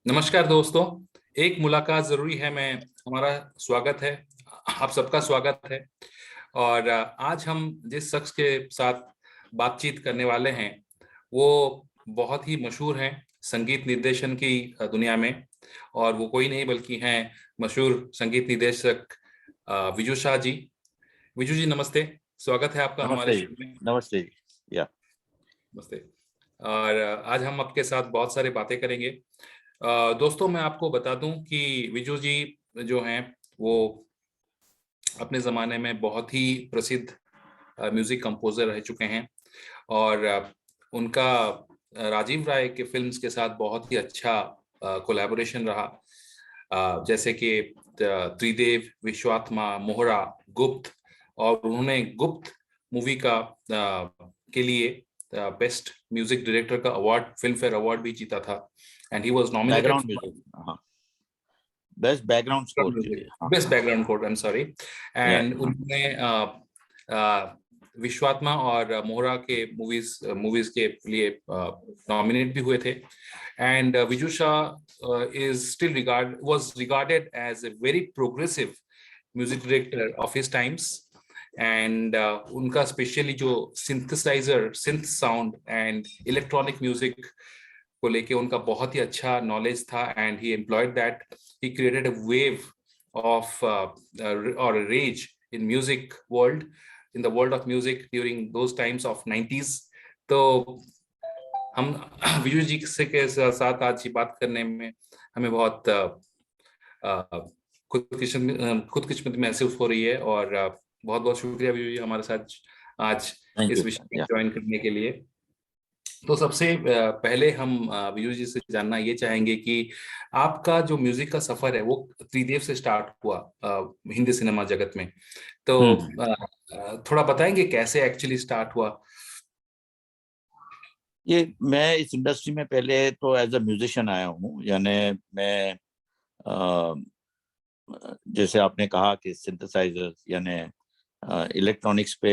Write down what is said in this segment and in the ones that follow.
नमस्कार दोस्तों। एक मुलाकात जरूरी है मैं हमारा स्वागत है। आप सबका स्वागत है। और आज हम जिस शख्स के साथ बातचीत करने वाले हैं वो बहुत ही मशहूर हैं संगीत निर्देशन की दुनिया में। और वो कोई नहीं बल्कि हैं मशहूर संगीत निर्देशक विजू शाह जी। विजू जी नमस्ते, स्वागत है आपका हमारे नमस्ते जी। शो में। नमस्ते जी। या नमस्ते। और आज हम आपके साथ बहुत सारे बातें करेंगे। दोस्तों मैं आपको बता दूं कि विजू जी जो हैं वो अपने ज़माने में बहुत ही प्रसिद्ध म्यूजिक कंपोजर रह चुके हैं। और उनका राजीव राय के फिल्म्स के साथ बहुत ही अच्छा कोलैबोरेशन रहा। जैसे कि त्रिदेव, विश्वात्मा, मोहरा, गुप्त। और उन्होंने गुप्त मूवी का के लिए बेस्ट म्यूजिक डायरेक्टर का अवार्ड, फिल्म फेयर अवार्ड भी जीता था। And he was nominated background music, हाँ, बेस्ट बैकग्राउंड स्कोर के लिए, हाँ। Best background code, I am sorry. या एंड उन्होंने विश्वात्मा और मोहरा के मूवीज मूवीज के लिए नॉमिनेट भी हुए थे। And Viju Shah is still was regarded as a very progressive music director of his times. And उनका स्पेशली जो synthesizer, synth sound and electronic music को लेके उनका बहुत ही अच्छा नॉलेज था। And he employed that, he created a wave of or a rage in music world, in the world of music during those times of 90s. तो हम विजू जी से के साथ आज ये बात करने में हमें बहुत खुदकिस्मत महसूस हो रही है। और बहुत बहुत शुक्रिया विजू जी हमारे साथ आज थैंक इस यू। विषय में या ज्वाइन करने के लिए। तो सबसे पहले हम विजू जी से जानना ये चाहेंगे कि आपका जो म्यूजिक का सफर है वो त्रिदेव से स्टार्ट हुआ हिंदी सिनेमा जगत में। तो हम्म। थोड़ा बताएंगे कैसे एक्चुअली स्टार्ट हुआ। ये मैं इस इंडस्ट्री में पहले तो एज अ म्यूजिशियन आया हूँ, यानी मैं अ, जैसे आपने कहा कि सिंथेसाइजर यानी इलेक्ट्रॉनिक्स पे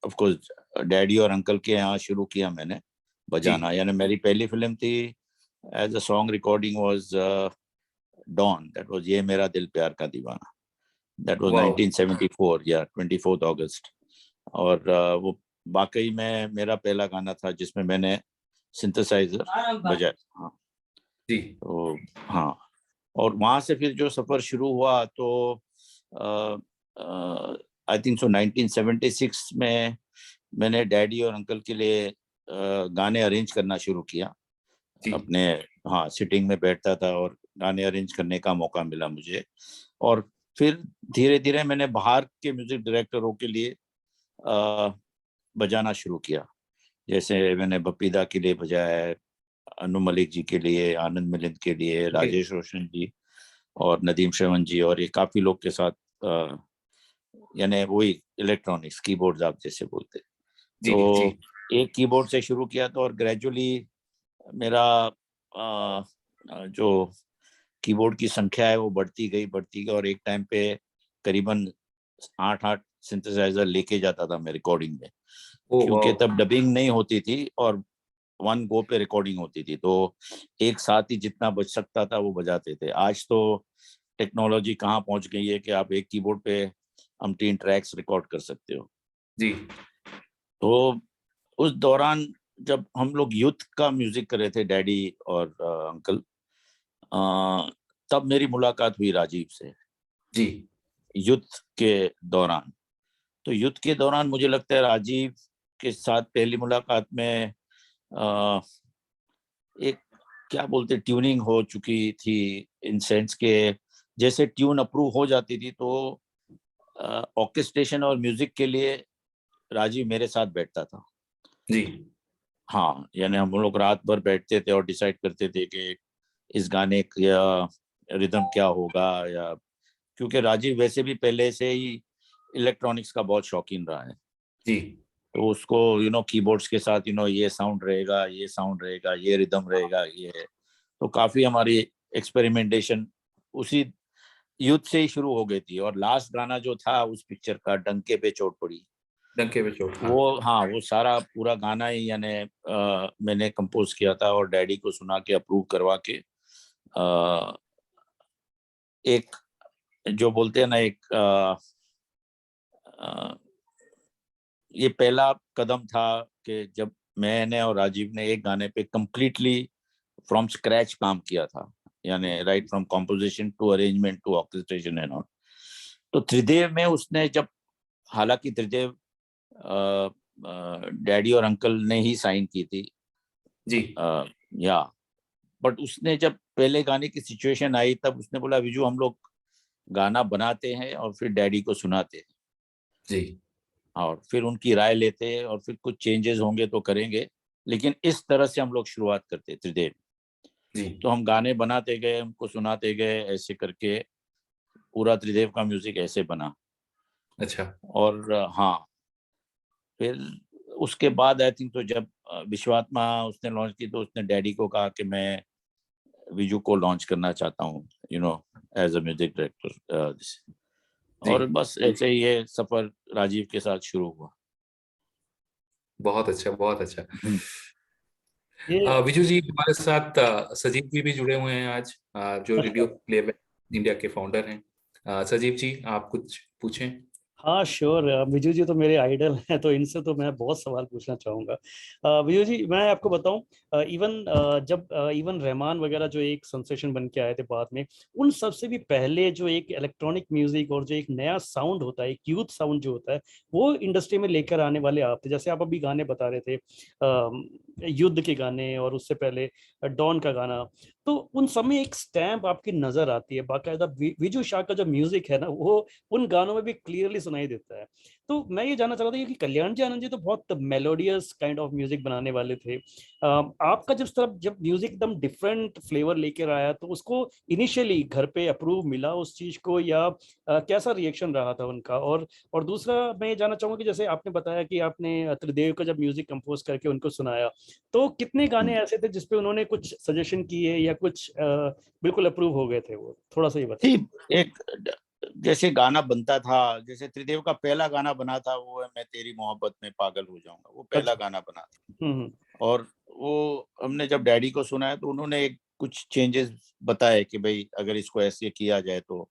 ऑफ कोर्स डैडी और अंकल के यहाँ शुरू किया मैंने जी। बजाना। यानी मेरी पहली फिल्म थी as a song recording was Don, that was ये मेरा दिल प्यार का दीवाना। दैट वाज वाह। 1974 या 24 अगस्त। और वो वाकई में मेरा पहला गाना था जिसमें मैंने सिंथेसाइजर बजाया। हाँ, जी। तो हाँ, और वहां से फिर जो सफर शुरू हुआ तो आई थिंक सो 1976 में मैंने डैडी और अंकल के लिए गाने अरेंज करना शुरू किया जी। अपने। हाँ, सिटिंग में बैठता था और गाने अरेंज करने का मौका मिला मुझे। और फिर धीरे धीरे मैंने बाहर के म्यूजिक डायरेक्टरों के लिए अ, बजाना शुरू किया। जैसे मैंने बपीदा के लिए बजाया है, अनु मलिक जी के लिए, आनंद मिलिंद के लिए, ओके। राजेश रोशन जी और नदीम श्रवण जी, और ये काफी लोग के साथ यानी वही इलेक्ट्रॉनिक्स कीबोर्ड्स आप जैसे बोलते। जी। जी। तो एक कीबोर्ड से शुरू किया तो, और ग्रेजुअली मेरा जो कीबोर्ड की संख्या है वो बढ़ती गई और एक टाइम पे करीबन 8 सिंथेसाइजर लेके जाता था मैं रिकॉर्डिंग में, ओ क्योंकि वाह। तब डबिंग नहीं होती थी और वन गो पे रिकॉर्डिंग होती थी, तो एक साथ ही जितना बज सकता था वो बजाते थे। आज तो टेक्नोलॉजी कहाँ पहुंच गई है कि आप एक कीबोर्ड पे हम 3 ट्रैक्स रिकॉर्ड कर सकते हो। जी। तो उस दौरान जब हम लोग यूथ का म्यूजिक कर रहे थे, डैडी और अंकल, तब मेरी मुलाकात हुई राजीव से जी। युद्ध के दौरान। तो युद्ध के दौरान मुझे लगता है राजीव के साथ पहली मुलाकात में अ, एक क्या बोलते ट्यूनिंग हो चुकी थी, इन सेंस के जैसे ट्यून अप्रूव हो जाती थी तो ऑर्केस्ट्रेशन और म्यूजिक के लिए राजीव मेरे साथ बैठता था। जी। हाँ, यानी हम लोग रात भर बैठते थे और डिसाइड करते थे कि इस गाने का रिदम क्या होगा, या क्योंकि राजीव वैसे भी पहले से ही इलेक्ट्रॉनिक्स का बहुत शौकीन रहा है। जी। तो उसको कीबोर्ड्स के साथ ये साउंड रहेगा, ये साउंड रहेगा, ये रिदम रहेगा, ये है। तो काफी हमारी एक्सपेरिमेंटेशन उसी युद्ध से ही शुरू हो गई थी। और लास्ट गाना जो था उस पिक्चर का, डंके पे चोट पड़ी, डंके पे चोट, हाँ। वो, हाँ, वो सारा पूरा गाना ही यानी मैंने कंपोज किया था और डैडी को सुना के अप्रूव करवा के एक जो बोलते हैं ना एक ये पहला कदम था कि जब मैंने और राजीव ने एक गाने पे कंप्लीटली फ्रॉम स्क्रैच काम किया था, यानी right from composition to arrangement to orchestration and all. तो त्रिदेव में उसने जब, हालांकि त्रिदेव डैडी और अंकल ने ही साइन की थी जी। या, बट उसने जब पहले गाने की सिचुएशन आई तब उसने बोला विजू हम लोग गाना बनाते हैं और फिर डैडी को सुनाते हैं जी। और फिर उनकी राय लेते हैं और फिर कुछ चेंजेस होंगे तो करेंगे, लेकिन इस तरह से हम लोग शुरुआत करते त्रिदेव। जी। तो हम गाने बनाते गए, उनको सुनाते गए, ऐसे करके पूरा त्रिदेव का म्यूजिक ऐसे बना। अच्छा। और हाँ, फिर उसके बाद आई थिंक तो जब विश्वात्मा उसने लॉन्च की तो उसने डैडी को कहा कि मैं विजू को लॉन्च करना चाहता हूँ, you know, as a music director. और जी। बस ऐसे ही ये सफर राजीव के साथ शुरू हुआ। बहुत अच्छा, बहुत अच्छा। ये विजू जी हमारे साथ सजीव जी भी जुड़े हुए हैं आज, जो रेडियो प्लेबैक इंडिया के फाउंडर हैं। सजीव जी आप कुछ पूछें। हाँ श्योर, विजू जी तो मेरे आइडल हैं, तो इनसे तो मैं बहुत सवाल पूछना चाहूँगा। विजू जी मैं आपको बताऊं, इवन जब इवन रहमान वगैरह जो एक सेंसेशन बन के आए थे बाद में, उन सबसे भी पहले जो एक इलेक्ट्रॉनिक म्यूजिक और जो एक नया साउंड होता है, एक यूथ साउंड जो होता है, वो इंडस्ट्री में लेकर आने वाले आप थे। जैसे आप अभी गाने बता रहे थे, युद्ध के गाने और उससे पहले डॉन का गाना, तो उन सब में एक स्टैम्प आपकी नजर आती है बाकायदा। विजू शाह का जो म्यूजिक है ना, वो उन गानों में भी क्लियरली सुनाई देता है। तो मैं ये जानना चाह रहा था कि कल्याण जी आनंद जी तो बहुत मेलोडियस काइंड ऑफ म्यूजिक बनाने वाले थे। आपका जिस तरह जब म्यूजिक एकदम डिफरेंट फ्लेवर लेकर आया, तो उसको इनिशियली घर पे अप्रूव मिला उस चीज को, या कैसा रिएक्शन रहा था उनका? और दूसरा मैं ये जानना चाहूंगा कि जैसे आपने बताया कि आपने त्रिदेव का जब म्यूजिक कंपोज करके उनको सुनाया, तो कितने गाने ऐसे थे जिसपे उन्होंने कुछ सजेशन किए या कुछ बिल्कुल अप्रूव हो गए थे? वो थोड़ा सा ये बताइए। एक जैसे गाना बनता था, जैसे त्रिदेव का पहला गाना बना था वो है मैं तेरी मोहब्बत में पागल हो जाऊंगा, वो पहला अच्छा। गाना बना था। हम्म। और वो हमने जब डैडी को सुनाया तो उन्होंने एक कुछ चेंजेस बताए कि भाई अगर इसको ऐसे किया जाए तो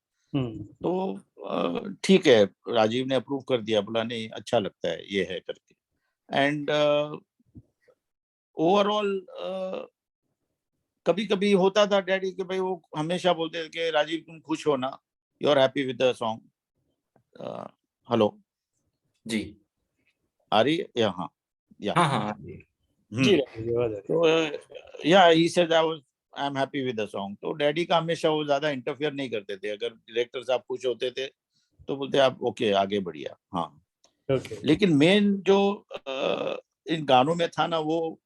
ठीक है, राजीव ने अप्रूव कर दिया, बोला नहीं अच्छा लगता है ये है करके। एंड ओवरऑल कभी कभी होता था डैडी के भाई वो हमेशा बोलते थे कि राजीव तुम खुश हो ना, you are happy with the song. Hello ji. आ रही है या? हाँ या हाँ हाँ जी। जी आवाज आ रही है। तो या he said I am happy with the song. तो डैडी का हमेशा वो ज्यादा इंटरफियर नहीं करते थे, अगर डायरेक्टर साहब खुश होते थे तो बोलते आप ओके आगे बढ़िया। हाँ, ओके। लेकिन मेन जो इन गानों में था ना, वो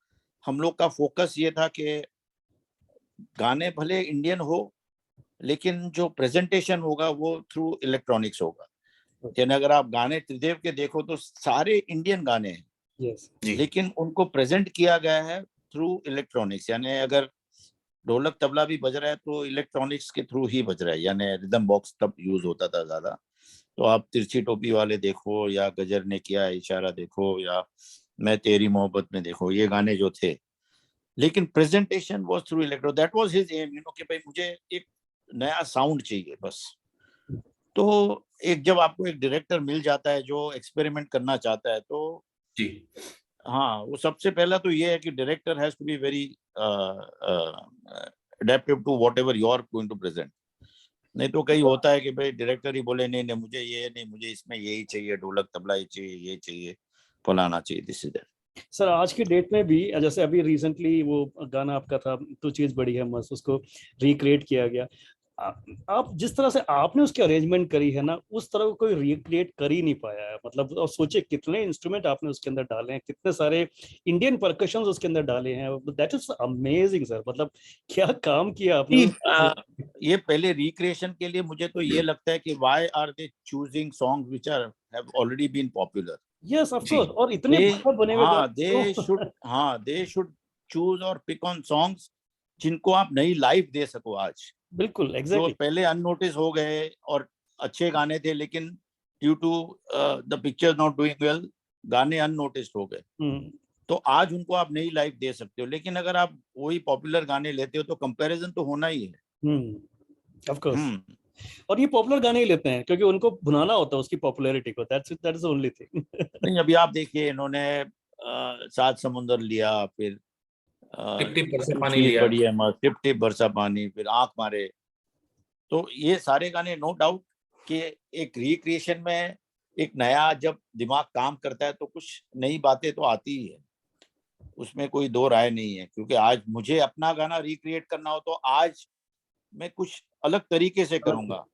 हम लोग का फोकस ये था कि गाने भले इंडियन हो लेकिन जो प्रेजेंटेशन होगा वो थ्रू इलेक्ट्रॉनिक्स होगा। यानी अगर आप गाने त्रिदेव के देखो तो सारे इंडियन गाने हैं, यस। जी। लेकिन उनको प्रेजेंट किया गया है थ्रू इलेक्ट्रॉनिक्स। यानी अगर ढोलक तबला भी बज रहा है तो इलेक्ट्रॉनिक्स के थ्रू ही बज रहा है, यानी रिदम बॉक्स तब यूज होता था ज्यादा। तो आप तिरछी टोपी वाले देखो या गजर ने किया इशारा देखो या मैं तेरी मोहब्बत में देखो, ये गाने जो थे, लेकिन presentation was through electro. That was his aim, you know, कि भाई मुझे एक नया साउंड चाहिए बस। तो एक जब आपको एक डायरेक्टर मिल जाता है जो एक्सपेरिमेंट करना चाहता है तो जी। हाँ, वो सबसे पहला तो ये है कि director has to be very adaptive to whatever you are going to present. नहीं तो कहीं होता है कि भाई डायरेक्टर ही बोले नहीं नहीं मुझे ये नहीं, मुझे इसमें यही चाहिए, ढोलक तबला ही चाहिए, ये चाहिए, फलाना चाहिए, दिस इज दैट। सर आज की डेट में भी, जैसे अभी रिसेंटली वो गाना आपका था तो चीज बड़ी है मस्त, उसको रिक्रिएट किया गया। आप जिस तरह से आपने उसकी अरेंजमेंट करी है ना, उस तरह को कोई रिक्रिएट कर ही नहीं पाया है। मतलब और सोचे कितने इंस्ट्रूमेंट आपने उसके अंदर डाले हैं, कितने सारे इंडियन परकशंस उसके अंदर डाले हैं। दैट इज अमेजिंग सर, मतलब क्या काम किया आपने। ये पहले रिक्रिएशन के लिए मुझे तो ये लगता है कि why are they choosing songs which are have already been popular. Yes of जी। कोर्स, और इतने बढ़िया बने हुए दे शुड चूज और पिक ऑन सॉन्ग्स जिनको आप नई लाइफ दे सको आज। बिल्कुल जो एग्जैक्टली। पहले अननोटिस हो गए और अच्छे गाने थे लेकिन due to the picture not doing well गाने अननोटिस्ड हो गए। तो आज उनको आप नई लाइफ दे सकते हो, लेकिन अगर आप वही पॉपुलर गाने लेते हो तो कंपैरिजन तो होना ही है। Of course. हम्म और ये पॉपुलर गाने ही लेते हैं क्योंकि उनको भुनाना होता है उसकी पॉपुलैरिटी को, दैट इज ओनली थिंग। नहीं, अभी आप देखिए, इन्होंने सात समुंदर लिया, फिर टिप टिप बरसा तू पानी चीज लिया। बड़ी है मस्त, टिप टिप बरसा पानी, फिर आंख मारे। तो ये सारे गाने नो डाउट कि एक रिक्रिएशन में एक नया जब दिमाग काम करता है तो कुछ नई बातें तो आती ही है, उसमें कोई दो राय नहीं है। क्योंकि आज मुझे अपना गाना रिक्रिएट करना हो तो आज मैं कुछ अलग तरीके से करूंगा।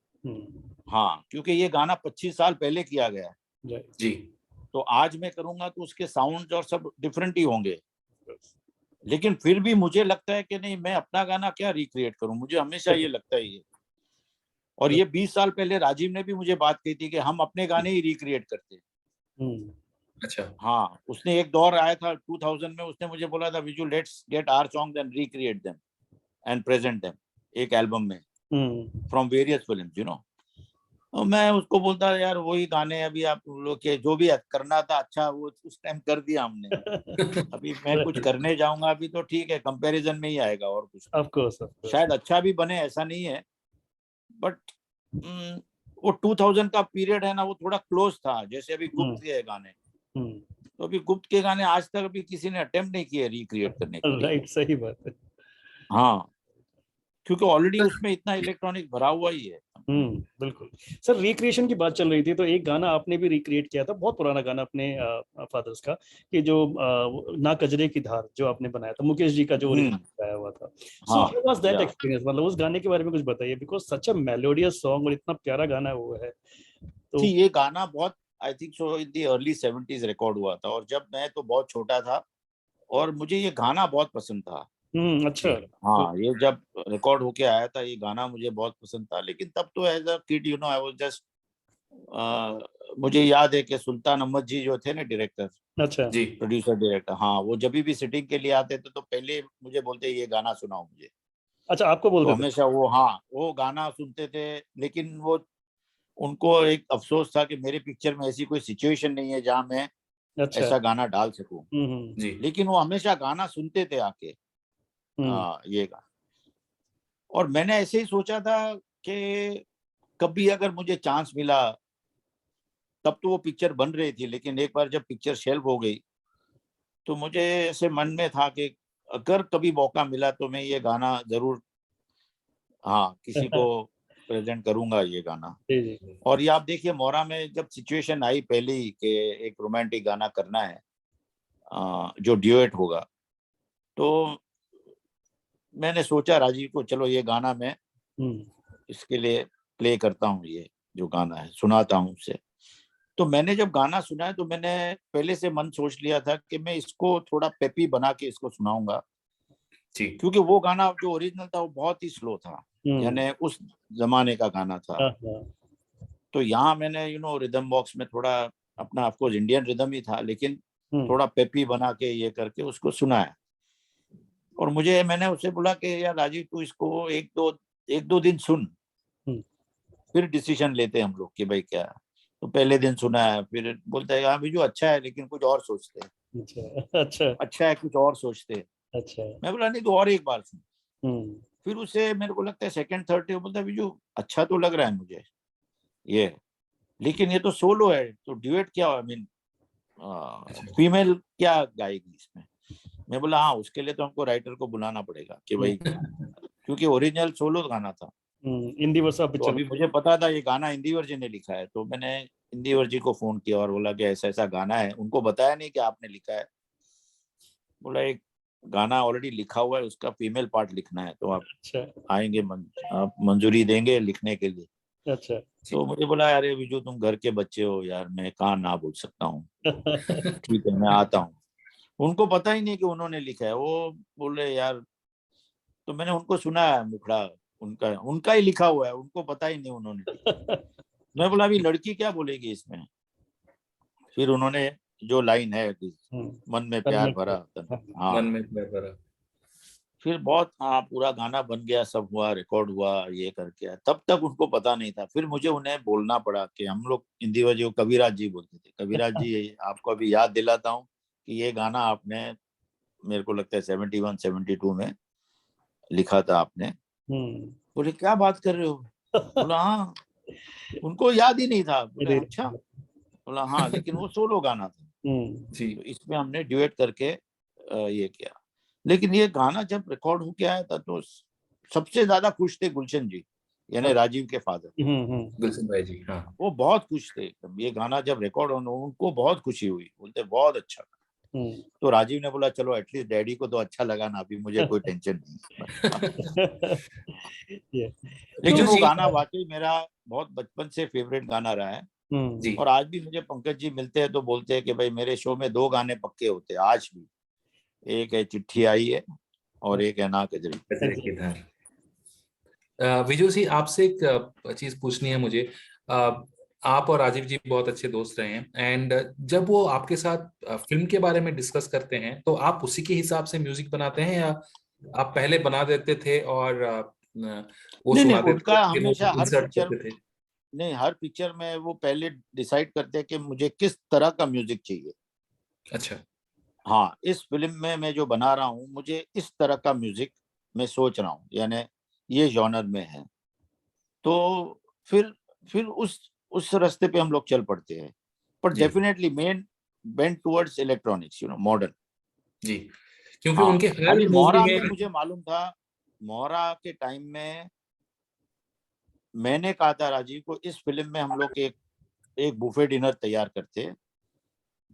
हाँ, क्योंकि ये गाना 25 साल पहले किया गया है, जी। तो आज मैं करूंगा तो उसके साउंड और सब डिफरेंट ही होंगे। लेकिन फिर भी मुझे लगता है कि नहीं, मैं अपना गाना क्या रिक्रिएट करूं, मुझे हमेशा ये लगता है ये। और ये 20 साल पहले राजीव ने भी मुझे बात कही थी कि हम अपने गाने ही रिक्रिएट करते हैं। अच्छा। हाँ, उसने एक दौर आया था 2000 में, उसने मुझे बोला था Viju let's get our songs and recreate them and present them एक एल्बम में from various films, you know. तो मैं उसको बोलता यार वही गाने अभी आप लोग के जो भी करना था अच्छा वो उस टाइम कर दिया हमने। अभी मैं कुछ करने जाऊंगा अभी तो ठीक है, कंपैरिजन में ही आएगा और कुछ ऑफ कोर्स। शायद अच्छा भी बने, ऐसा नहीं है, बट वो 2000 का पीरियड है ना, वो थोड़ा क्लोज था। जैसे अभी गुप्त के गाने, तो अभी गुप्त के गाने आज तक अभी किसी ने अटेम्प्ट नहीं किया रिक्रिएट करने के लिए। राइट, सही बात है। हाँ, क्योंकि ऑलरेडी उसमें इतना इलेक्ट्रॉनिक भरा हुआ ही है। बिल्कुल। सर, रिक्रिएशन की बात चल रही थी तो एक गाना आपने भी रिक्रिएट किया था, बहुत पुराना गाना अपने फादर्स का, कि जो ना कजरे की धार जो आपने बनाया था, मुकेश जी का जो ओरिजिनल गाया हुआ था। So how was that experience, मतलब उस गाने के बारे में कुछ बताइए, because such a melodious song और इतना प्यारा गाना वो है। तो ये गाना बहुत I think so in the early 70s record हुआ था, और जब मैं तो बहुत छोटा था और मुझे ये गाना बहुत पसंद था। अच्छा। हाँ, ये जब रिकॉर्ड होके आया था ये गाना मुझे बहुत पसंद था, लेकिन तब तो as a kid you know I was just, मुझे याद है कि सुल्तान अहमद जी जो थे ना डायरेक्टर, अच्छा जी। प्रोड्यूसर डायरेक्टर, हाँ, वो जब भी सिटिंग के लिए आते थे तो पहले मुझे बोलते ये गाना सुनाओ मुझे। अच्छा, आपको तो बोलते थे? हमेशा वो, हाँ, वो गाना सुनते थे। लेकिन वो उनको एक अफसोस था कि मेरे पिक्चर में ऐसी कोई सिचुएशन नहीं है जहाँ मैं अच्छा। ऐसा गाना डाल सकूं। जी। लेकिन वो हमेशा गाना सुनते थे आके, ये गाना। और मैंने ऐसे ही सोचा था कि कभी अगर मुझे चांस मिला, तब तो वो पिक्चर बन रही थी, लेकिन एक बार जब पिक्चर शेल्फ हो गई तो मुझे ऐसे मन में था कि अगर कभी मौका मिला तो मैं ये गाना जरूर, हाँ, किसी को प्रेजेंट करूंगा ये गाना। जी जी। और ये आप देखिए, मोरा में जब सिचुएशन आई पहले ही कि एक रोमांटिक गाना करना है, जो ड्यूएट होगा, तो मैंने सोचा राजीव को, चलो ये गाना मैं इसके लिए प्ले करता हूँ, ये जो गाना है सुनाता हूँ उसे। तो मैंने जब गाना सुना है तो मैंने पहले से मन सोच लिया था कि मैं इसको थोड़ा पेपी बना के इसको सुनाऊंगा, जी। क्योंकि वो गाना जो ओरिजिनल था वो बहुत ही स्लो था, यानी उस जमाने का गाना था। तो यहाँ मैंने रिदम बॉक्स में थोड़ा अपना, ऑफ कोर्स इंडियन रिदम ही था, लेकिन थोड़ा पेपी बना के ये करके उसको सुनाया। और मैंने उसे बोला कि यार राजीव तू इसको एक दो दिन सुन, फिर डिसीजन लेते हैं हम लोग कि भाई क्या। तो पहले दिन सुना है, फिर बोलता है हाँ बिजू अच्छा है लेकिन कुछ और सोचते हैं। अच्छा अच्छा है, कुछ और सोचते हैं। अच्छा। मैं बोला नहीं, तो और एक बार सुन। फिर उसे मेरे को लगता है सेकंड थर्ड डे बोलता है बिजू अच्छा तो लग रहा है मुझे ये, लेकिन ये तो सोलो है, तो ड्यूएट क्या, आई मीन फीमेल क्या गाएगी इसमें। मैं बोला हाँ, उसके लिए तो हमको राइटर को बुलाना पड़ेगा कि भाई, क्योंकि ओरिजिनल सोलो गाना था। हिंदी वर्षा तो पिक्चर अभी मुझे पता था ये गाना हिंदी वर्जन ने लिखा है, तो मैंने हिंदी वर्जी को फोन किया और बोला कि ऐसा ऐसा गाना है। उनको बताया नहीं कि आपने लिखा है, बोला एक गाना ऑलरेडी लिखा हुआ है, उसका फीमेल पार्ट लिखना है, तो आप आएंगे, आप मंजूरी देंगे लिखने के लिए। अच्छा। तो मुझे बोला अरे विजू तुम घर के बच्चे हो यार, मैं कहाँ ना बोल सकता हूँ, ठीक है मैं आता हूँ। उनको पता ही नहीं कि उन्होंने लिखा है, वो बोल रहे यार। तो मैंने उनको सुना है मुखड़ा, उनका ही लिखा हुआ है, उनको पता ही नहीं उन्होंने लिखा। मैं बोला अभी लड़की क्या बोलेगी इसमें। फिर उन्होंने जो लाइन है कि मन में प्यार भरा, हाँ, मन में प्यार भरा। फिर बहुत हाँ पूरा गाना बन गया, सब हुआ, रिकॉर्ड हुआ, ये करके तब तक उनको पता नहीं था। फिर मुझे उन्हें बोलना पड़ा कि हम लोग हिंदी में जो कविराज जी बोलते थे, कविराज जी आपको अभी याद दिलाता हूँ कि ये गाना आपने, मेरे को लगता है 71 72 में लिखा था आपने। बोले क्या बात कर रहे हो? बोला हाँ, उनको याद ही नहीं था। बोले अरे अच्छा। बोला हाँ, लेकिन वो सोलो गाना था, जी तो इसमें हमने ड्यूएट करके ये किया। लेकिन ये गाना जब रिकॉर्ड होके आया था तो सबसे ज्यादा खुश थे गुलशन जी, यानी राजीव के फादर। गुलशन भाई जी, हाँ। वो बहुत खुश थे ये गाना जब रिकॉर्ड होना, उनको बहुत खुशी हुई, बोलते बहुत अच्छा। तो राजीव ने बोला चलो एटलीस्ट डैडी को तो अच्छा लगा ना, अभी मुझे कोई टेंशन नहीं। लेकिन विजू वो जी, गाना वाकई मेरा बहुत बचपन से फेवरेट गाना रहा है। जी और आज भी मुझे पंकज जी मिलते हैं तो बोलते हैं कि भाई मेरे शो में 2 गाने पक्के होते हैं आज भी, एक है चिट्ठी आई है और एक है ना कजरी। कचरे की धार। विजू जी, आपसे एक चीज पूछनी है मुझे। आप और राजीव जी बहुत अच्छे दोस्त रहे हैं, एंड जब वो आपके साथ फिल्म के बारे में डिस्कस करते हैं तो आप उसी के हिसाब से म्यूजिक बनाते हैं, या आप पहले बना देते थे और वो नहीं नहीं, सुना देते थे, उनका फिर वो हमेशा हर इंसर्ट पिक्चर, करते थे? नहीं हर पिक्चर में वो पहले डिसाइड करते हैं कि मुझे किस तरह का म्यूजिक चाहिए। अच्छा। हाँ, इस फिल्म में मैं जो बना रहा हूँ मुझे इस तरह का म्यूजिक मैं सोच रहा हूँ, यानी ये जॉनर में है। तो फिर फिर उस रास्ते पे हम लोग चल पड़ते हैं। पर जी definitely main bend towards electronics, modern. जी, क्योंकि हाँ, उनके हर खाली मूवी मोहरा में में। मुझे मालूम था, मोहरा के टाइम में मैंने कहा था राजीव को इस फिल्म में हम लोग एक एक बुफे डिनर तैयार करते,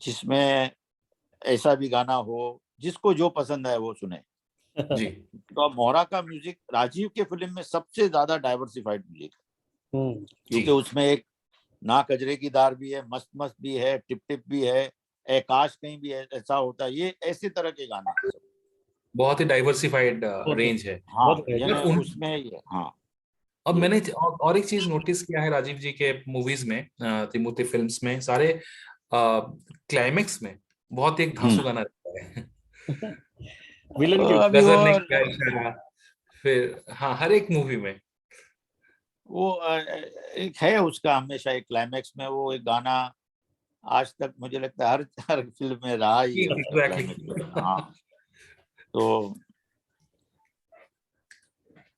जिसमें ऐसा भी गाना हो जिसको जो पसंद है वो सुने। जी तो अब मोहरा का म्यूजिक राजीव के फिल्म में सबसे ज्यादा डाइवर्सिफाइड म्यूजिक है, जी क्योंकि उसमें एक ना कजरे की दार भी है, मस्त मस्त भी है, टिप टिप भी है, काश कहीं भी ऐसा होता है, ये ऐसे तरह के गाने हैं सब। बहुत ही डाइवर्सिफाइड बहुत रेंज है। हाँ, पर यानी उन उसमें ये हाँ अब ये मैंने और एक चीज नोटिस किया है राजीव जी के मूवीज में, तिमोथी फिल्म्स में, सारे क्लाइमेक्स में बहुत एक धांसू गाना रहता है। विलन के अभी वो गजर ने किया इशारा, फिर हाँ, हर एक मूवी में। एक है उसका हमेशा एक क्लाइमेक्स में वो एक गाना, आज तक मुझे लगता है हर हर फिल्म में रहा ही है उसका क्लाइमेक्स में। एग्जैक्टली। हाँ, तो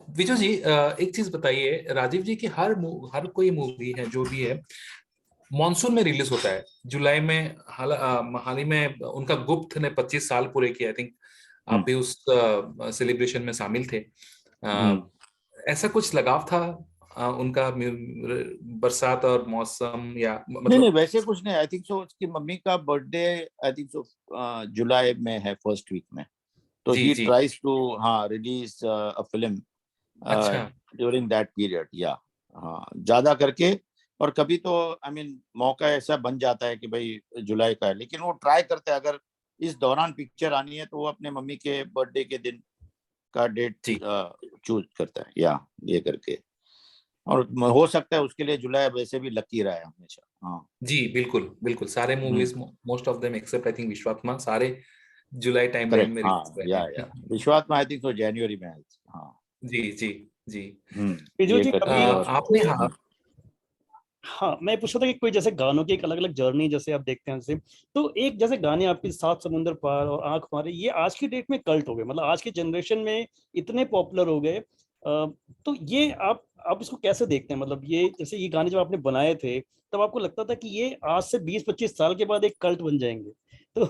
विजय जी, एक चीज बताइए, राजीव जी की हर कोई मूवी है जो भी है मॉनसून में रिलीज होता है, जुलाई में। हाल ही में उनका गुप्त ने 25 साल पूरे किए, आई थिंक आप हम्म भी उस सेलिब्रेशन में शामिल थे। हम्म ऐसा कुछ लगाव था उनका बरसात और मौसम, या नहीं नहीं, मतलब? वैसे कुछ नहीं। आई थिंक सो उसकी मम्मी का बर्थडे आई थिंक सो जुलाई में है, फर्स्ट वीक में। तो जी ही जी। ट्राइज टू हाँ रिलीज अ फिल्म अच्छा। ड्यूरिंग दैट पीरियड, या हाँ ज्यादा करके। और कभी तो आई मीन मौका ऐसा बन जाता है कि भाई जुलाई का है, लेकिन वो ट्राई करते हैं अगर इस दौरान पिक्चर आनी है तो वो अपने मम्मी के बर्थडे के दिन का डेट जी चूज करता है, या ये करके। और हो सकता है उसके लिए जुलाई वैसे भी लकी रहा है हमेशा। हाँ जी, बिल्कुल बिल्कुल, सारे hmm, movies, most of them except I think Vishwatma, सारे जुलाई टाइमलाइन करेक्ट में हाँ, रिलीज हुए या हैं। विश्वात्मा आई थिंक तो जनवरी में आई थी। हाँ जी जी जी। बिजू ये जी करके कभी और आपने, हाँ हाँ मैं पूछ रहा था कि कोई जैसे गानों की एक अलग अलग जर्नी जैसे आप देखते हैं जैसे, तो एक जैसे गाने आपके सात समुंदर पार और आंख मारे, ये आज की डेट में कल्ट हो गए, मतलब आज के जनरेशन में इतने पॉपुलर हो गए। तो ये आप इसको कैसे देखते हैं, मतलब ये जैसे ये गाने जब आपने बनाए थे तब आपको लगता था कि ये आज से 20-25 साल के बाद एक कल्ट बन जाएंगे? तो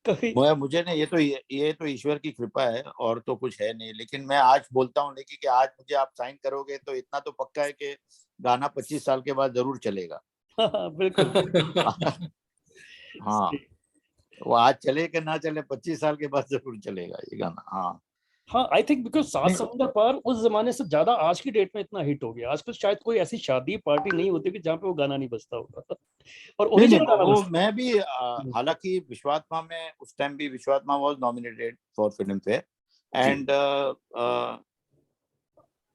कभी मुझे ने ये तो ईश्वर की कृपा है और तो कुछ है नहीं। लेकिन मैं आज बोलता हूँ, लेकिन कि आज मुझे आप साइन करोगे तो इतना तो पक्का है कि गाना 25 साल के बाद जरूर चलेगा। हाँ बिल्कुल। हाँ, वो आज चले कि ना चले 25 साल के बाद जरूर चलेगा ये गाना। हाँ हाँ आई थिंक बिकॉज सात नहीं, समुंदर पार उस जमाने से ज्यादा आज की डेट में इतना हिट हो गया, आजकल शायद कोई ऐसी शादी पार्टी नहीं होती कि जहाँ पे वो गाना नहीं बजता होगा। और नहीं नहीं, ओरिजिनल गाना वो बजता मैं भी है। हालांकि विश्वात्मा में उस टाइम भी Vishwatma was nominated for Filmfare जी एंड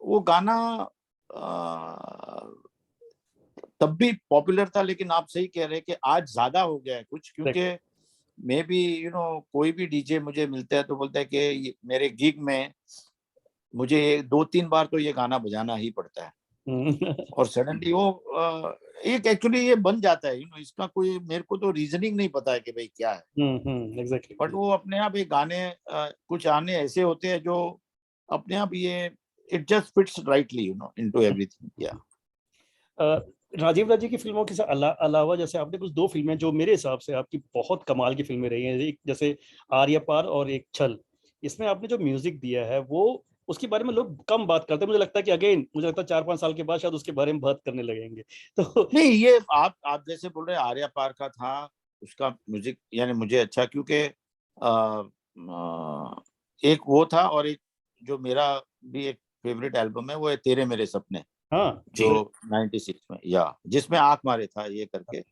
वो गाना तब भी पॉपुलर था। लेकिन आप सही कह रहे हैं कि आज ज्यादा हो गया है कुछ, क्योंकि मे बी कोई भी डीजे मुझे मिलता है तो बोलता है कि मेरे गिग में मुझे 2-3 बार तो ये गाना बजाना ही पड़ता है। और सडनली वो एक एक्चुअली ये बन जाता है, इसका कोई मेरे को तो रीजनिंग नहीं पता है कि भाई क्या है, एग्जैक्टली। बट वो अपने आप ये गाने कुछ आने ऐसे होते हैं जो अपने आप ये it just fits rightly into everything. या राजीव राजी की फिल्मों के अलावा जैसे आपने कुछ 2 फिल्में जो मेरे हिसाब से आपकी बहुत कमाल की फिल्में रही हैं, एक जैसे आर्य पार और एक छल, इसमें आपने जो म्यूजिक दिया है वो उसके बारे में लोग कम बात करते हैं। मुझे लगता है कि अगेन मुझे लगता है 4-5 साल के बाद शायद उसके बारे में बात करने लगेंगे। तो नहीं, ये आप जैसे बोल रहे हैं आर्या पार का था, उसका म्यूजिक यानी मुझे अच्छा, क्योंकि एक वो था और एक जो मेरा भी एक फेवरेट एल्बम है वो है तेरे मेरे सपने, हाँ जो 96 में, या जिसमें आंख मारे था ये करके।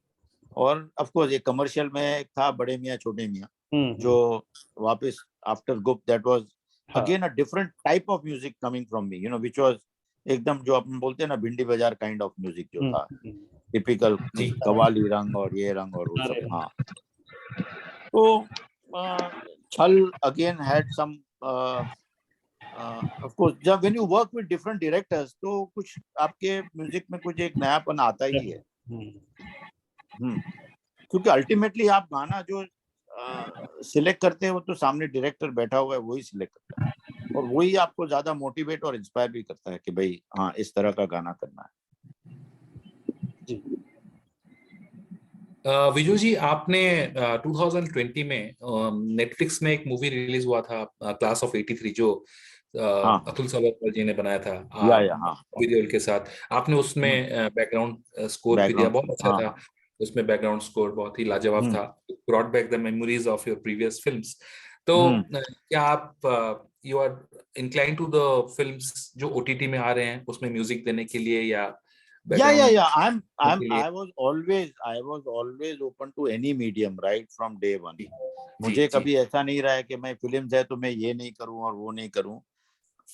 और ऑफ कोर्स एक कमर्शियल में एक था बड़े मियाँ छोटे मियाँ, जो वापस आफ्टर गुप्त, दैट वाज हाँ again a different type of music coming from me, which was एकदम जो अपन बोलते हैं ना भिंडी बाजार काइंड ऑफ म्यूजिक जो था, टिपिकल जी कवाली रंग और ये रंग और वो सब। अरे हाँ, तो Chhal again had some of course, जब when you work with different directors तो कुछ आपके म्यूजिक में कुछ एक नयापन आता ही है। क्योंकि अल्टीमेटली आप गाना जो सिलेक्ट करते हैं वो तो सामने डायरेक्टर बैठा हुआ है, वही सिलेक्ट करता है और वही आपको ज्यादा मोटिवेट और इंस्पायर भी करता है कि भाई हाँ इस तरह का गाना करना है। जी विजू जी, आपने 2020 में नेटफ्लिक्स में एक मूवी रिलीज हुआ था क्लास ऑफ 83, जो हाँ अतुल सावरकर जी ने बनाया था हाँ बॉबी देओल के साथ। आपने उसमें बैकग्राउंड स्कोर भी दिया, बैकग्राउंड, बहुत अच्छा था। उसमें बैकग्राउंड स्कोर बहुत ही लाजवाब था, brought back the memories of your previous films. तो क्या आप you are incline to the films जो ओटीटी में आ रहे हैं उसमें म्यूजिक देने के लिए, या बैकग्राउंड के लिए? I was always open to any medium right from day one. जी मुझे जी कभी ऐसा नहीं रहा है कि मैं फिल्म है तो मैं ये नहीं करूं और वो नहीं करूं।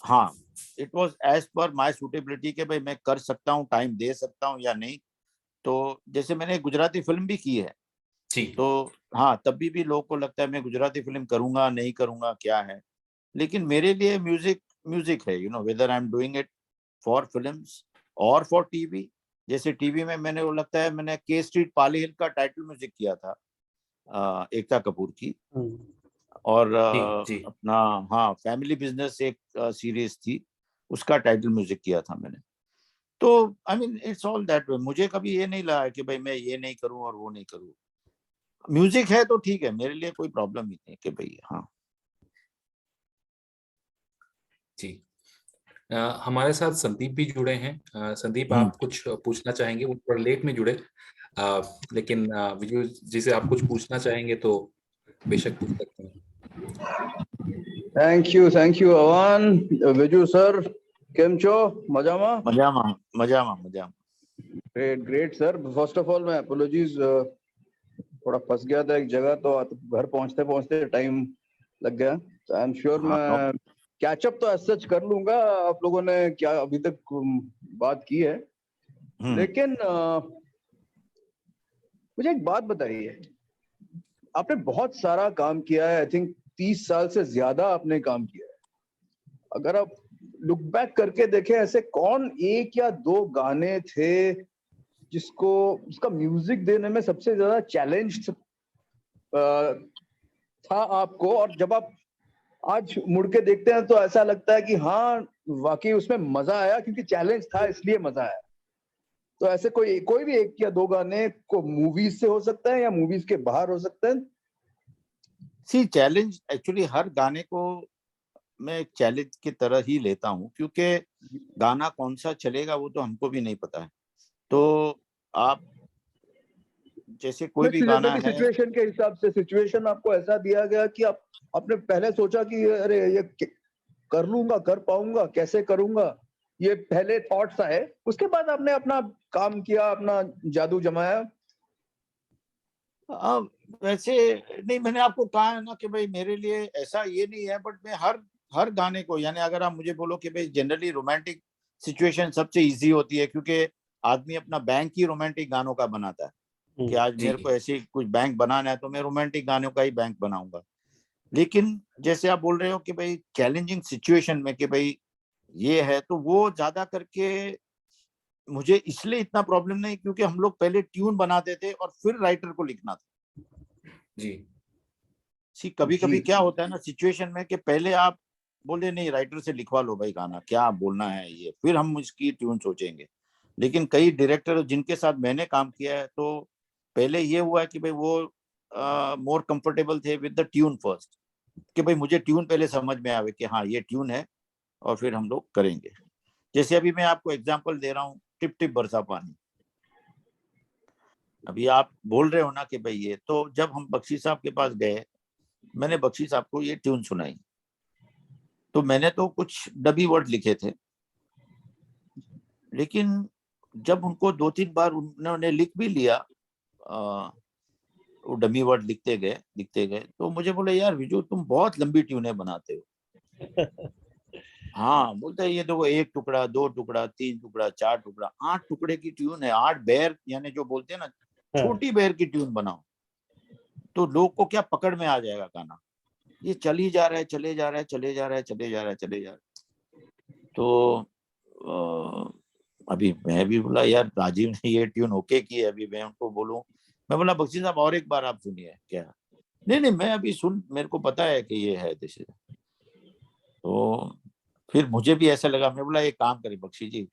हाँ, it was as per my suitability के भाई मैं कर सकता हूँ, टाइम दे सकता हूँ या नहीं। तो जैसे मैंने गुजराती फिल्म भी की है, जी तो हाँ तभी भी लोगों को लगता है मैं गुजराती फिल्म करूंगा नहीं करूंगा क्या है, लेकिन मेरे लिए म्यूजिक म्यूजिक है, whether I am doing it for films और फॉर टीवी। जैसे टीवी में मैंने वो लगता है मैंने के स्ट्रीट पाली हिल का टाइटल म्यूजिक किया था एकता कपूर की, और जी जी अपना हाँ फैमिली बिजनेस एक सीरीज थी उसका टाइटल म्यूजिक किया था मैंने। तो I mean it's all that way, मुझे कभी ये नहीं लगा कि भाई मैं ये नहीं करूं और वो नहीं करूं। म्यूजिक है तो ठीक है, मेरे लिए कोई प्रॉब्लम ही नहीं कि भाई हाँ। जी हमारे साथ संदीप भी जुड़े हैं। संदीप, आप कुछ पूछना चाहेंगे? वो थोड़ा लेट में जुड़े, लेकिन विजू जी से आप कुछ पूछना चाहेंगे तो बेशक पूछ सकते हैं। Thank you Awan. Viju sir केम छो? मजामा मजामा। Great sir. First of all मैं अपोलॉजीज, थोड़ा फंस गया था एक जगह, तो घर पहुंचते पहुंचते टाइम लग गया। आई एम श्योर मैं कैचअप तो एज सच कर लूंगा। आप लोगों ने क्या अभी तक बात की है, लेकिन मुझे एक बात बताइए। आपने बहुत सारा काम किया है, आई थिंक 30 साल से ज्यादा आपने काम किया है। अगर आप लुक बैक करके देखें, ऐसे कौन एक या दो गाने थे जिसको उसका म्यूजिक देने में सबसे ज्यादा चैलेंज था आपको, और जब आप आज मुड़ के देखते हैं तो ऐसा लगता है कि हाँ वाकई उसमें मजा आया, क्योंकि चैलेंज था इसलिए मजा आया। तो ऐसे कोई भी एक या दो गाने को मूवीज से हो सकता है या मूवीज के बाहर हो सकता है। सी चैलेंज एक्चुअली हर गाने को मैं एक चैलेंज की तरह ही लेता हूँ, क्योंकि गाना कौन सा चलेगा वो तो हमको भी नहीं पता है। तो आप जैसे कोई भी गाना है, सिचुएशन के हिसाब से सिचुएशन आपको ऐसा दिया गया कि आपने पहले सोचा कि अरे ये कर लूंगा, कर पाऊंगा, कैसे करूंगा, ये पहले थॉट्स आए, उसके बाद आपने अपना काम किया, अपना जादू जमाया। वैसे नहीं, मैंने आपको कहा है ना कि भाई मेरे लिए ऐसा ये नहीं है, बट मैं हर गाने को, यानी अगर आप मुझे बोलो कि भाई जनरली रोमांटिक सिचुएशन सबसे इजी होती है, क्योंकि आदमी अपना बैंक ही रोमांटिक गानों का बनाता है। कि आज जी। मेरे को ऐसे कुछ बैंक बनाना है तो मैं रोमांटिक गानों का ही बैंक बनाऊंगा। लेकिन जैसे आप बोल रहे हो कि भाई चैलेंजिंग सिचुएशन में कि भाई ये है, तो वो ज्यादा करके मुझे इसलिए इतना प्रॉब्लम नहीं क्योंकि हम लोग पहले ट्यून बनाते थे और फिर राइटर को लिखना था। जी। कभी जी कभी क्या जी होता है ना सिचुएशन में कि पहले आप बोले नहीं राइटर से लिखवा लो भाई गाना क्या बोलना है ये, फिर हम इसकी ट्यून सोचेंगे। लेकिन कई डायरेक्टर जिनके साथ मैंने काम किया है तो पहले ये हुआ है कि भाई वो मोर कंफर्टेबल थे विद द ट्यून फर्स्ट, कि भाई मुझे ट्यून पहले समझ में आवे कि हाँ ये ट्यून है और फिर हम लोग करेंगे। जैसे अभी मैं आपको एग्जांपल दे रहा हूँ, टिप टिप बरसा पानी। अभी आप बोल रहे हो ना कि भाई ये, तो जब हम बख्शी साहब के पास गए, मैंने बख्शी साहब को ये ट्यून सुनाई, तो मैंने तो कुछ डबी वर्ड लिखे थे, लेकिन जब उनको 2-3 बार उन्होंने लिख भी लिया, वो डमी वर्ड लिखते गए, तो मुझे बोले यार विजू तुम बहुत लंबी ट्यूनें बनाते हो। हाँ बोलता है ये देखो 1 टुकड़ा 2 टुकड़ा 3 टुकड़ा 4 टुकड़ा 8 टुकड़े की ट्यून है, 8 बैर यानी जो बोलते हैं ना हाँ, छोटी बैर की ट्यून बनाओ तो लोग को क्या पकड़ में आ जाएगा गाना। ये चली जा रहा है चले जा रहा है चले जा रहा है चले जा रहा है चले जा रहा है। तो अभी मैं भी बोला यार राजीव ने ये ट्यून ओके की है, अभी मैं उनको बोलूं, मैं बोला बख्शी साहब और एक बार आप सुनिए क्या। नहीं नहीं मैं अभी सुन, मेरे को पता है कि ये है जैसे। तो फिर मुझे भी ऐसा लगा, मैं बोला एक काम करें बख्शी जी,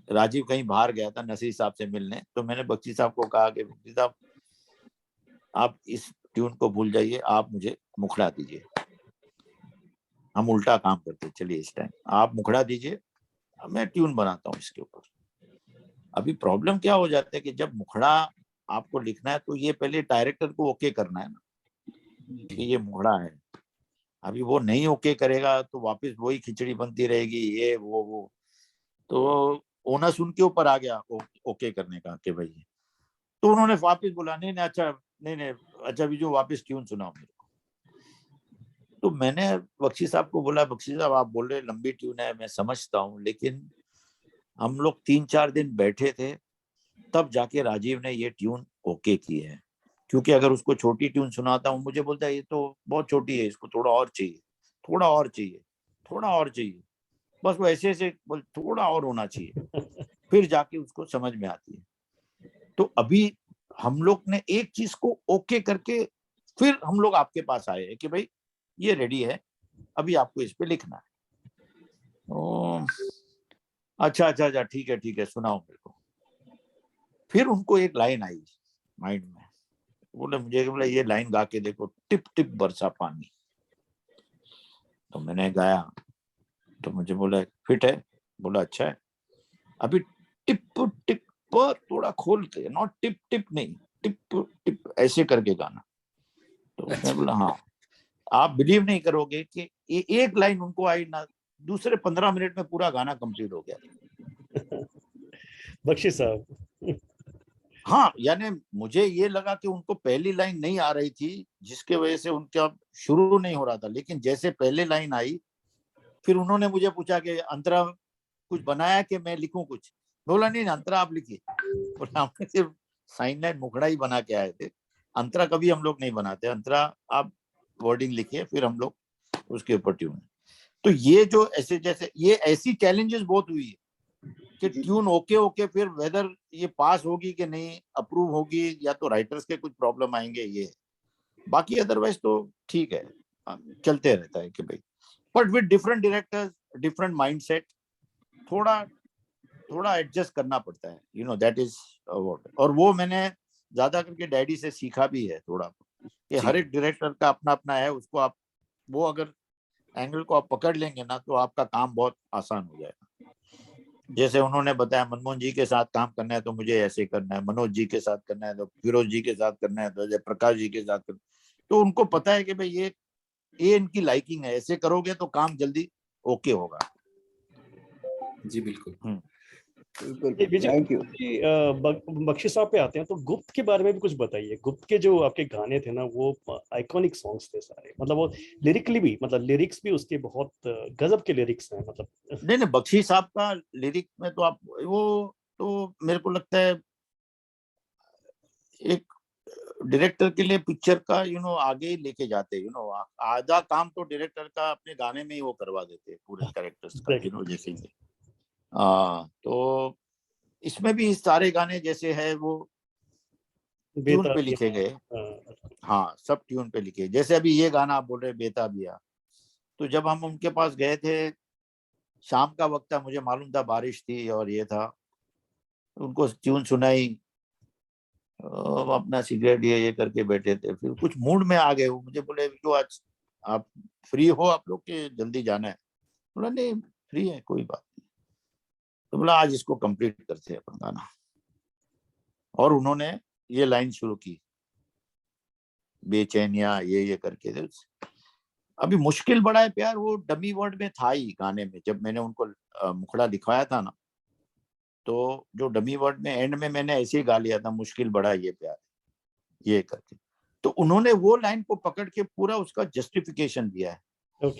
राजीव कहीं बाहर गया था नसीर साहब से मिलने, तो मैंने बख्शी साहब को कहा कि बख्शी साहब आप इस ट्यून को भूल जाइए, आप मुझे मुखड़ा दीजिए, हम उल्टा काम करते चलिए इस टाइम आप मुखड़ा दीजिए, मैं ट्यून बनाता हूँ इसके ऊपर। अभी प्रॉब्लम क्या हो जाता है कि जब मुखड़ा आपको लिखना है तो ये पहले डायरेक्टर को ओके करना है ना कि ये मुखड़ा है। अभी वो नहीं ओके करेगा तो वापस वही खिचड़ी बनती रहेगी, ये वो तो ओनस उनके ऊपर आ गया ओके करने का कि भाई। तो उन्होंने वापस बोला नहीं नहीं अच्छा नहीं अच्छा विजू वापस ट्यून सुनाओ मेरे को। तो मैंने बख्शी साहब को बोला बख्शी साहब आप बोल रहे लंबी ट्यून है मैं समझता हूँ, लेकिन हम लोग 3-4 दिन बैठे थे तब जाके राजीव ने ये ट्यून ओके की है। क्योंकि अगर उसको छोटी ट्यून सुनाता हूँ मुझे बोलता है ये तो बहुत छोटी है, इसको थोड़ा और चाहिए थोड़ा और चाहिए थोड़ा और चाहिए, बस वो ऐसे ऐसे बोल थोड़ा और होना चाहिए, फिर जाके उसको समझ में आती है। तो अभी हम लोग ने एक चीज को ओके करके फिर हम लोग आपके पास आए हैं कि भाई ये रेडी है, अभी आपको इस पे लिखना है। अच्छा अच्छा अच्छा ठीक है सुनाओ मेरे को। फिर उनको एक लाइन आई माइंड में, बोले मुझे बोला ये लाइन गा के देखो, टिप टिप बरसा पानी। तो मैंने गाया तो मुझे बोला फिट है, बोला अच्छा है। अभी टिप टिप पर थोड़ा खोल के, नॉट टिप टिप नहीं, टिप टिप ऐसे करके गाना। तो मैं बोला हाँ, आप बिलीव नहीं करोगे कि एक लाइन उनको आई ना, दूसरे 15 मिनट में पूरा गाना कंप्लीट हो गया। बख्शी साहब। हाँ यानी मुझे ये लगा कि उनको पहली लाइन नहीं आ रही थी जिसके वजह से उनका शुरू नहीं हो रहा था, लेकिन जैसे पहले लाइन आई फिर उन्होंने मुझे पूछा कि अंतरा कुछ बनाया कि मैं लिखूं कुछ। बोला नहीं अंतरा आप लिखिए। बोला हमने सिर्फ साइन लाइन मुखड़ा ही बना के आए थे, अंतरा कभी हम लोग नहीं बनाते, अंतरा आप वर्डिंग लिखिए फिर हम लोग उसके ऊपर ट्यून। तो ये जो ऐसे जैसे ये ऐसी चैलेंजेस बहुत हुई है कि ट्यून ओके फिर वेदर ये पास होगी कि नहीं, अप्रूव होगी या तो राइटर्स के कुछ प्रॉब्लम आएंगे, ये बाकी अदरवाइज तो ठीक है चलते रहता है कि भाई, but with different directors different mindset, थोड़ा थोड़ा एडजस्ट करना पड़ता है, you know that is what. और वो मैंने ज्यादा करके डैडी से सीखा भी है थोड़ा कि हर एक डायरेक्टर का अपना अपना है, उसको आप वो अगर एंगल को आप पकड़ लेंगे ना तो आपका काम बहुत आसान हो जाएगा। जैसे उन्होंने बताया मनमोहन जी के साथ काम करना है तो मुझे ऐसे करना है, मनोज जी के साथ करना है तो फिरोज जी के साथ करना है तो जय प्रकाश जी के साथ करना, तो उनको पता है कि भाई ये इनकी लाइकिंग है, ऐसे करोगे तो काम जल्दी ओके होगा। जी बिल्कुल। बिल्कुल विजय थैंक यू। जी, बख्शी साहब पे आते हैं तो गुप्त के बारे में भी कुछ बताइए। गुप्त के जो आपके गाने थे ना वो आइकॉनिक सॉन्ग्स थे सारे, मतलब वो लिरिकली भी, मतलब लिरिक्स भी उसके बहुत गजब के लिरिक्स हैं मतलब। नहीं बख्शी साहब का लिरिक में तो आप वो तो मेरे को लगता है एक डायरेक्टर के लिए पिक्चर का आगे ही लेके जाते, आधा काम तो डायरेक्टर का अपने गाने में ही वो करवा देते पूरे कैरेक्टर्स का, जैसे तो इसमें भी सारे गाने जैसे है वो ट्यून पे लिखे गए। हाँ, सब ट्यून पे लिखे। जैसे अभी ये गाना आप बोल रहे बेताबिया, तो जब हम उनके पास गए थे, शाम का वक्त था, मुझे मालूम था बारिश थी और ये था, उनको ट्यून सुनाई, अपना सिगरेट ये करके बैठे थे। फिर कुछ मूड में आ गए वो, मुझे बोले जो आज आप फ्री हो आप लोग के, जल्दी जाना है? बोला नहीं फ्री है, कोई बात नहीं। तो बोला आज इसको कंप्लीट करते हैं अपन गाना। और उन्होंने ये लाइन शुरू की, बेचैनिया ये करके थे। अभी मुश्किल बड़ा है प्यार, वो डमी वर्ड में था ही गाने में। जब मैंने उनको मुखड़ा दिखवाया था ना, तो जो डमी वर्ड में एंड में मैंने ऐसे ही गा लिया था, मुश्किल बड़ा है ये प्यार ये करके। तो उन्होंने वो लाइन को पकड़ के पूरा उसका जस्टिफिकेशन दिया है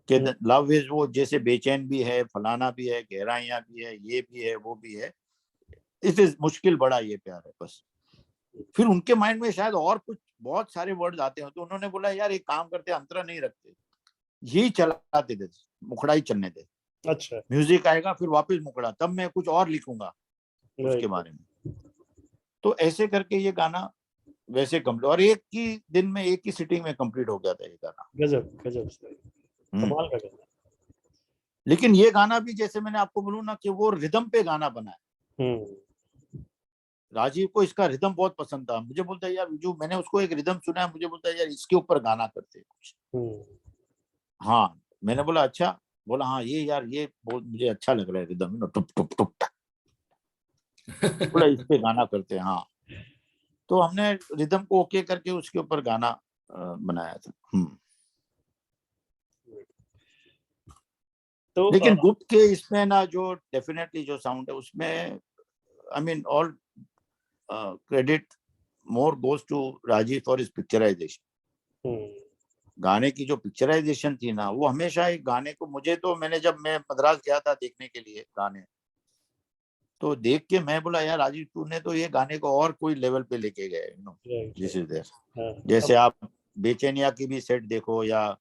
कि लव इज वो, जैसे बेचैन भी है, फलाना भी है, गहराइयां भी है, ये भी है, वो भी है, इस इज मुश्किल बड़ा ये प्यार है बस। फिर उनके माइंड में शायद और कुछ बहुत सारे वर्ड्स आते हैं, तो उन्होंने बोला यार एक काम करते, अंतरा नहीं रखते, यही चलाते थे, मुखड़ा ही चलने दे। अच्छा, म्यूजिक आएगा फिर वापस मुखड़ा, तब मैं कुछ और लिखूंगा उसके बारे में। तो ऐसे करके ये गाना वैसे कंप्लीट, और एक ही दिन में एक ही सिटिंग में कंप्लीट हो गया था ये गाना। गजब गजब, कमाल का गाना। लेकिन ये गाना भी जैसे मैंने आपको बोलूं ना कि वो रिदम पे गाना बना है। राजीव को इसका रिदम बहुत पसंद था। मुझे बोलता है यार विजू, मैंने उसको एक रिदम सुना है, मुझे बोलता है यार इसके ऊपर गाना करते कुछ। हाँ, मैंने बोला अच्छा, बोला हाँ ये यार ये बहुत मुझे अच्छा लग रहा है रिदम, टुप टुप टुप, बोला इस पे गाना करते हैं। हाँ, तो हमने रिदम को ओके करके उसके ऊपर गाना बनाया था। तो लेकिन गुप्त के इसमें ना जो डेफिनेटली जो साउंड है उसमें, I mean all credit more goes to Rajiv for his picturisation. गाने की जो पिक्चराइजेशन थी ना, वो हमेशा एक गाने को, मुझे तो जब मैं मद्रास गया था देखने के लिए गाने, तो देख के मैं बोला यार राजीव तूने तो ये गाने को और कोई लेवल पे लेके गए, दिस इज देयर। जैसे आप बेचैनिया की भी सेट देखो, या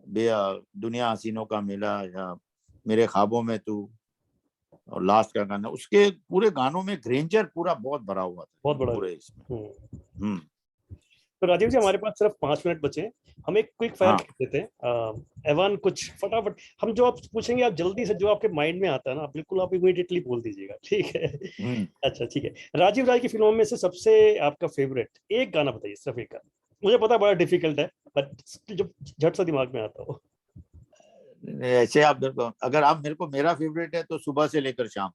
दुनिया हसीनों का मेला, या मेरे ख्वाबों में तू, और लास्ट का गाना, उसके पूरे गानों में ग्रेंजर पूरा बहुत भरा हुआ था, बहुत बड़ा पूरे इसमें। तो राजीव जी हमारे पास सिर्फ 5 मिनट बचे हैं, हम एक क्विक फायर हाँ। खेल लेते हैं। एवान कुछ फटाफट हम जो आप पूछेंगे, आप जल्दी से जो आपके माइंड में आता है ना, बिल्कुल आप इमीडिएटली बोल दीजिएगा, ठीक है? अच्छा ठीक है। राजीव राय की फिल्मों में से सबसे आपका फेवरेट एक गाना बताइए, सिर्फ एक गाना। मुझे पता बड़ा डिफिकल्ट है, बट जो झट से दिमाग में आता हो। ऐसे आप अगर आप मेरे को, मेरा फेवरेट है तो सुबह से लेकर शाम।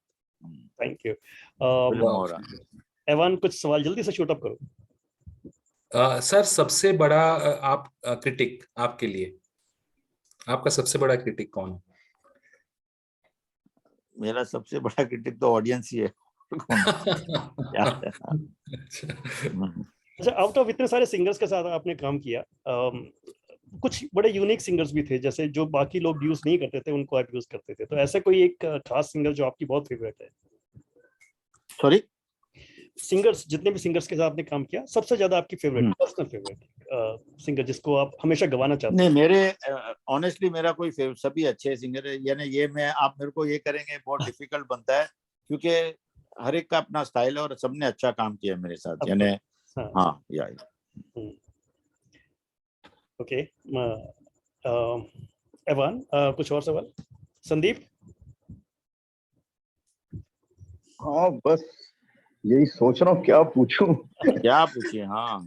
Thank you. फिल्म एवान कुछ सवाल जल्दी से शूट अप करो। सर सबसे बड़ा आप क्रिटिक आपके लिए, आपका सबसे बड़ा क्रिटिक कौन है? मेरा सबसे बड़ा क्रिटिक तो ऑडियंस ही है। अच्छा, आउट ऑफ इतने सारे सिंगर्स के साथ आपने काम किया, कुछ बड़े यूनिक सिंगर्स भी थे, जैसे जो बाकी लोग यूज नहीं करते थे उनको आप यूज करते थे, तो ऐसा कोई एक खास सिंगर जो आपकी बहुत फेवरेट है? सॉरी, सिंगर्स, जितने भी सिंगर्स के साथ आपने काम किया, सबसे ज्यादा आपकी फेवरेट, पर्सनल फेवरेट सिंगर जिसको आप हमेशा गवाना चाहते नहीं, मेरे ऑनेस्टली मेरा कोई सभी अच्छे सिंगर है, यानी ये मैं, आप मेरे को ये करेंगे बहुत डिफिकल्ट बनता है, क्योंकि हर एक का अपना स्टाइल है और सबने अच्छा काम किया मेरे साथ, यानी हाँ या ओके। एवान कुछ और सवाल? संदीप? हाँ बस यही सोच रहा हूँ क्या पूछूं। क्या पूछिए। हाँ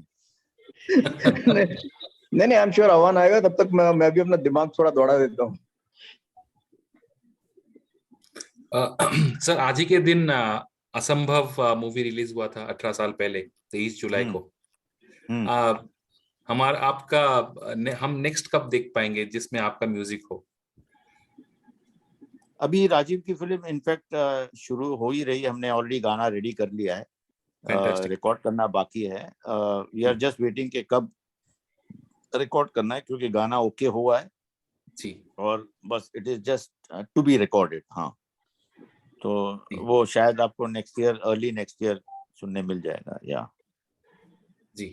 नहीं, आई एम श्योर अवान आएगा, तब तक मैं भी अपना दिमाग थोड़ा दौड़ा देता हूँ। सर आज ही के दिन असंभव मूवी रिलीज हुआ था 18 साल पहले, 23 जुलाई को। हमारा आपका हम नेक्स्ट कब देख पाएंगे जिसमें आपका म्यूजिक हो? अभी राजीव की फिल्म इनफैक्ट शुरू हो ही रही है, हमने ऑलरेडी गाना रेडी कर लिया है, रिकॉर्ड करना बाकी है। वी आर जस्ट वेटिंग के कब रिकॉर्ड करना है, क्योंकि गाना ओके हुआ है जी, और बस it is just to be recorded. हाँ, तो वो शायद आपको next year, early next year सुनने मिल जाएगा। या जी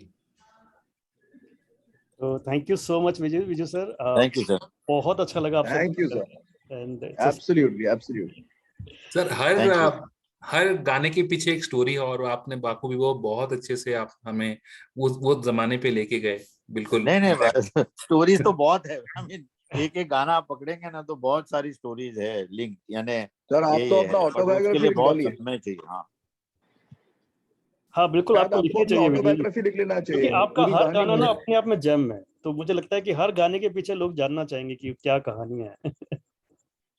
तो thank you so much Viju sir, thank you sir. बहुत अच्छा लगा आपसे thank you sir, and absolutely absolutely. Sir, Thank you. हर गाने के पीछे एक स्टोरी है, और आपने बाखूबी वो बहुत अच्छे से आप हमें वो जमाने पे लेके गए। बिल्कुल। नहीं स्टोरीज तो बहुत है। आई मीन एक एक गाना आप पकड़ेंगे ना तो बहुत सारी स्टोरीज है लिंक, यानी सर आप ये तो है, अपना but उसके ऑटोबायोग्राफी लिए लिख बहुत डालिए, समय चाहिए। हाँ हाँ बिल्कुल, शायद आपको आपको लिखनी अपना चाहिए विजू जी, ऑटोबायोग्राफी लिख लेना क्योंकि चाहिए, आपका पूरी हर कहानी गाना ना बोल। अपने आप में जेम है, तो मुझे लगता है कि हर गाने के पीछे लोग जानना चाहेंगे कि क्या कहानी है।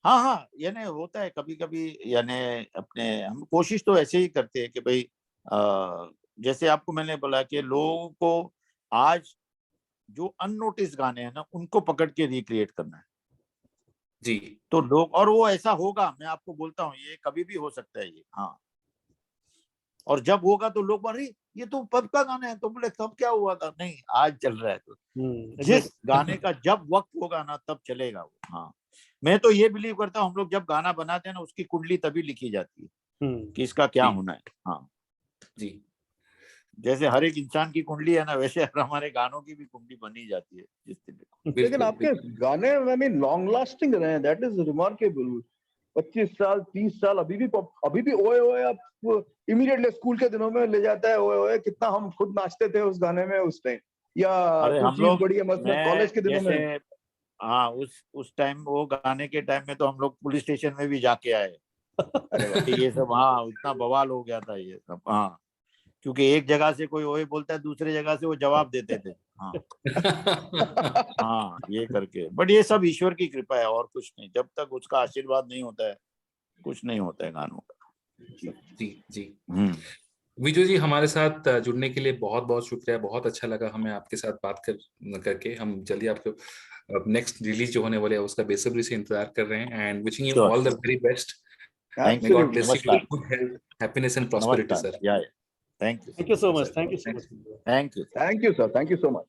हाँ हाँ, यानी होता है कभी कभी, यानी अपने हम कोशिश तो ऐसे ही करते हैं कि भाई जैसे आपको मैंने बोला कि लोगों को आज जो अननोटिस गाने हैं ना उनको पकड़ के रिक्रिएट करना है। जी तो लोग, और वो ऐसा होगा, मैं आपको बोलता हूँ ये कभी भी हो सकता है ये। हाँ, और जब होगा तो लोग अरे ये तो पब का गाना है, तो बोले तब क्या हुआ था, नहीं आज चल रहा है। तो जिस एग्जैक्ट। गाने का जब वक्त होगा ना तब चलेगा वो। हाँ, मैं तो ये बिलीव करता हूँ हम लोग जब गाना बनाते हैं ना उसकी कुंडली तभी लिखी जाती है कि इसका क्या जी होना है। हाँ, जी जैसे हर एक इंसान की कुंडली है ना, वैसे हमारे गानों की भी कुंडली बनी जाती है जिस दिन। लेकिन बिल्कुल आपके बिल्कुल। गाने आई मीन लॉन्ग लास्टिंग रहे हैं, दैट इज रिमार्केबल। 25 साल 30 साल अभी भी ओए ओए आप इमीडिएटली स्कूल के दिनों में ले जाता है। ओए ओए कितना हम खुद नाचते थे उस गाने में उस टाइम, या अरे कुछ हम चीज लोग, बड़ी है मतलब मैं कॉलेज के दिनों जैसे, में। हाँ उस टाइम, वो गाने के टाइम में तो हम लोग पुलिस स्टेशन में भी जाके आए अरे वाह। कि ये सब, हाँ इतना बवाल हो गया था ये सब। हाँ, क्योंकि एक जगह से कोई ओए बोलता है, दूसरे जगह से वो जवाब देते थे। हाँ हाँ, ये करके। बट ये सब ईश्वर की कृपा है और कुछ नहीं, जब तक उसका आशीर्वाद नहीं होता है कुछ नहीं होता है गानों का। जी जी हम्म, विजू जी, हमारे साथ जुड़ने के लिए बहुत बहुत शुक्रिया। बहुत अच्छा लगा हमें आपके साथ बात करके। हम जल्दी आपको नेक्स्ट रिलीज जो होने वाले है उसका बेसब्री से इंतजार कर रहे हैं, and wishing you sure all the sure, very best. Thank may you, God absolutely. Bless you नमस्कार, with good health, happiness and prosperity नमस्कार, sir. Yeah thank thank you so you much, sir, thank you so Thank much. Thank you. Thank you sir, thank you so much.